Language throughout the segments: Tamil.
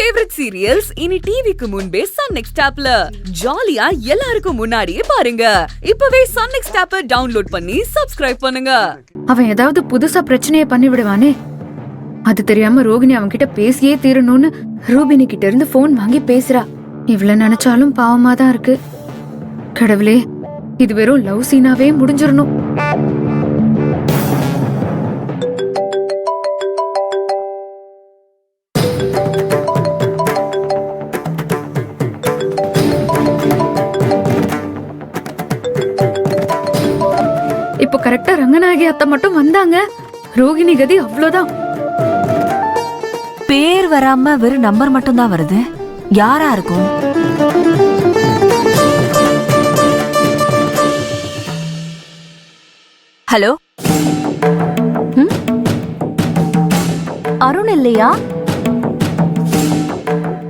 ஃபேவரட் சீரியல்ஸ் இனி டிவிக்கு முன்பே சன் நெக்ஸ்ட் ஆப்ல ஜாலியா எல்லாருக்கும் முன்னாடியே பாருங்க. இப்பவே சன் நெக்ஸ்ட் ஆப்பை டவுன்லோட் பண்ணி சப்ஸ்கிரைப் பண்ணுங்க. அவன் ஏதாவது புதுசா பிரச்சனைய பண்ணி விடுவானே, அது தெரியாம ரோகிணி அவன் கிட்ட பேசியே தீரணும்னு ரூபினி கிட்ட இருந்து போன் வாங்கி பேசுறா. இவ்வளவு நினைச்சாலும் பாவமா தான் இருக்கு. கடவுளே, இது வெறும் லவ் சீனாவே முடிஞ்சிடணும். இப்போ கரெக்டா ரங்கநாயகி அத்தை மட்டும் வந்தாங்க. ரோகிணி கதி அவ்வளவுதான். பேர் வராம வெறும் நம்பர் மட்டும் தான் வருது. யாரா இருக்கும்? ஹலோ, அருண் இல்லையா?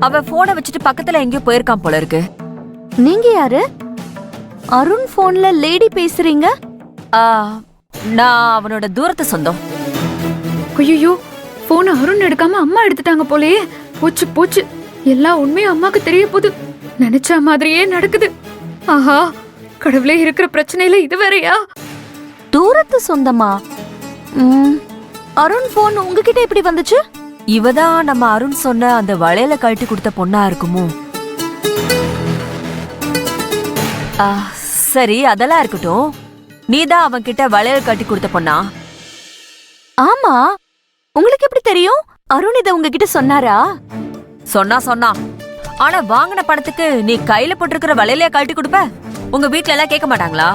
அவ போனை வச்சுட்டு பக்கத்துல எங்கேயோ போயிருக்கான் போல இருக்கு. நீங்க யாரு? அருண் போன்ல லேடி பேசுறீங்க? நான் அவனோட தூரத்து சொந்தம். ஐயோ, போன அருண் எடுக்காம அம்மா எடுத்துட்டாங்க போலயே. போச்சு போச்சு, எல்லா உண்மையும் அம்மாக்கு தெரிய போகுது. நினைச்ச மாதிரியே நடக்குது. ஆஹா, கடவுளே, இருக்கிற பிரச்சனையில இது வேறயா? தூரத்து சொந்தமா? அருண் போன் உங்ககிட்ட எப்படி வந்துச்சு? இவதான் நம்ம அருண் சொன்ன அந்த வளையல கழட்டி கொடுத்த பொண்ணா இருக்குமோ? சரி, அதெல்லாம் இருக்கட்டும். நீதான் அவன் கிட்ட வளையல் கட்டி கொடுத்த பொண்ணா? ஆமா. உங்களுக்கு எப்படி தெரியும்? அருண் இத உங்ககிட்ட சொன்னாரா? சொன்னா. ஆனா வாங்கின பணத்துக்கு நீ கையில போட்டிருக்கிற வளையலையா கழட்டி கொடுப்ப? உங்க வீட்ல எல்லாம் கேட்க மாட்டாங்களா?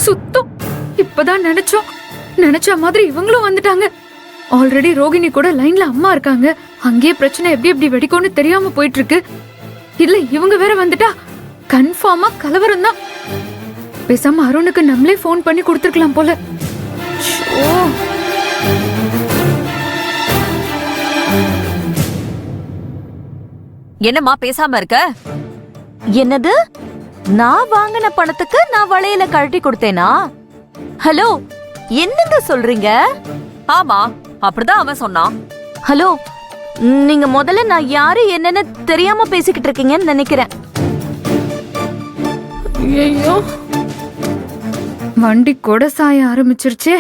சுத்தம். இப்பதான் நினைச்ச மாதிரி இவங்களும் வந்துட்டாங்க. ஆல்ரெடி ரோகிணி கூட லைன்ல அம்மா இருக்காங்க. அங்கே பிரச்சனை எப்படி வெடிக்கும்னு தெரியாம போயிட்டு இருக்கு. இல்ல இவங்க வேற வந்துட்டா கன்ஃபார்மா கலவரம் தான். பேசாம அருணுக்கு நம்மளே போன் பண்ணி கொடுத்துருக்கலாம் போல. என்னம்மா பேசாம இருக்க? என்னது? நான் வாங்கின பணத்துக்கு நான் வளையல கழட்டி கொடுத்தேனா? ஹலோ, என்னங்க சொல்றீங்க? ஆமா, அப்படிதான் அவன் சொன்னான். ஹலோ, நீங்க முதல்ல நான் யாரு என்னன்னு தெரியாம பேசிக்கிட்டு இருக்கீங்கன்னு நினைக்கிறேன். ஐயோ, வண்டி கூட சாய ஆரம்பிச்சிருச்சே.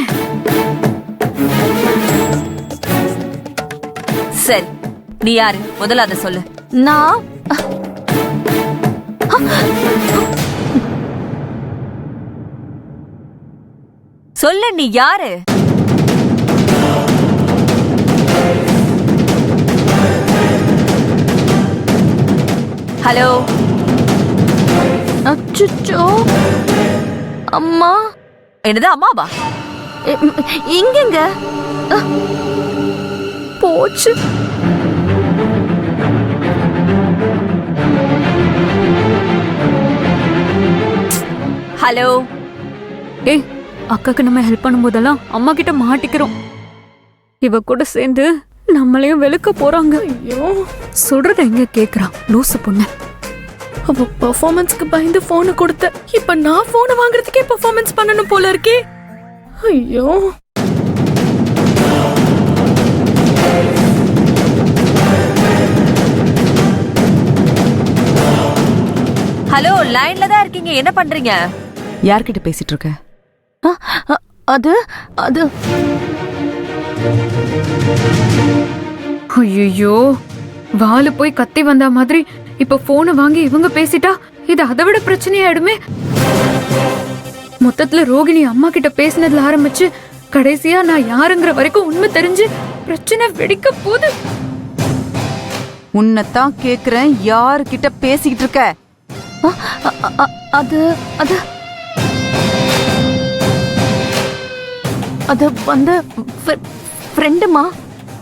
சரி, நீ யாரு முதல்ல அத சொல்லு. நான் சொல்லு, நீ யாரு? ஹலோ. அச்சச்சோ, அம்மா. என்னது அம்மாவா? இங்கங்க போச்சு. ஹலோ. ஏய், அக்காக்கு நம்ம ஹெல்ப் பண்ணும் போதெல்லாம் அம்மா கிட்ட மாட்டிக்கிறோம். இவ கூட சேர்ந்து நம்மளையும் வெளுக்க போறாங்க. ஐயோ, சொல்றத எங்க கேக்குறான் லூசு பொண்ணு. அவ பெர்ஃபார்மன்ஸ்க்கு பயந்து போனை கொடுத்த. இப்ப நான் போனை வாங்குறதுக்கே பெர்ஃபார்மன்ஸ் பண்ணணும் போல இருக்கே. ஐயோ. ஹலோ, லைன்ல தான் இருக்கீங்க, என்ன பண்றீங்க? யார்கிட்ட பேசிட்டு இருக்க? அது ஐயோ, வாலு போய் கத்தி வந்த மாதிரி இப்ப போனை வாங்கி இவங்க பேசிட்டா இது அதை விட பிரச்சனையாயிடுமே. மொத்தத்துல ரோகிணி அம்மா கிட்ட பேசினதுல ஆரம்பிச்சு கடைசியா நான் யாருங்கிற வரைக்கும் உண்மை தெரிஞ்சு பிரச்சனை வெடிக்க போகுது. உன்னைத்தான் கேக்குறேன், யாருகிட்ட பேசிக்கிட்டு இருக்க? அது வந்து ஃப்ரெண்டுமா.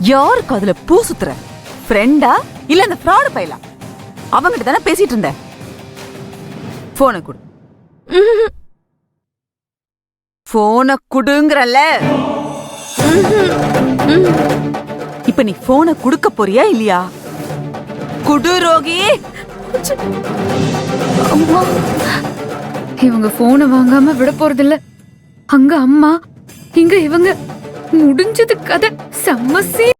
யாருக்கு அதுல பூ சுத்துற? ஃப்ரெண்டா இல்ல அந்த ஃப்ராட் பையலா? அவங்கிட்ட தானே பேசிட்டு இருந்த. போனை கொடு. போனை குடுங்கறல. இப்ப நீ போனை குடுக்க போறியா இல்லையா? குடு ரோகி. அம்மா, இவங்க போனை வாங்காம விட போறதில்ல. அங்க அம்மா, இங்க இவங்க. முடிஞ்சது கதை. செம்ம scene.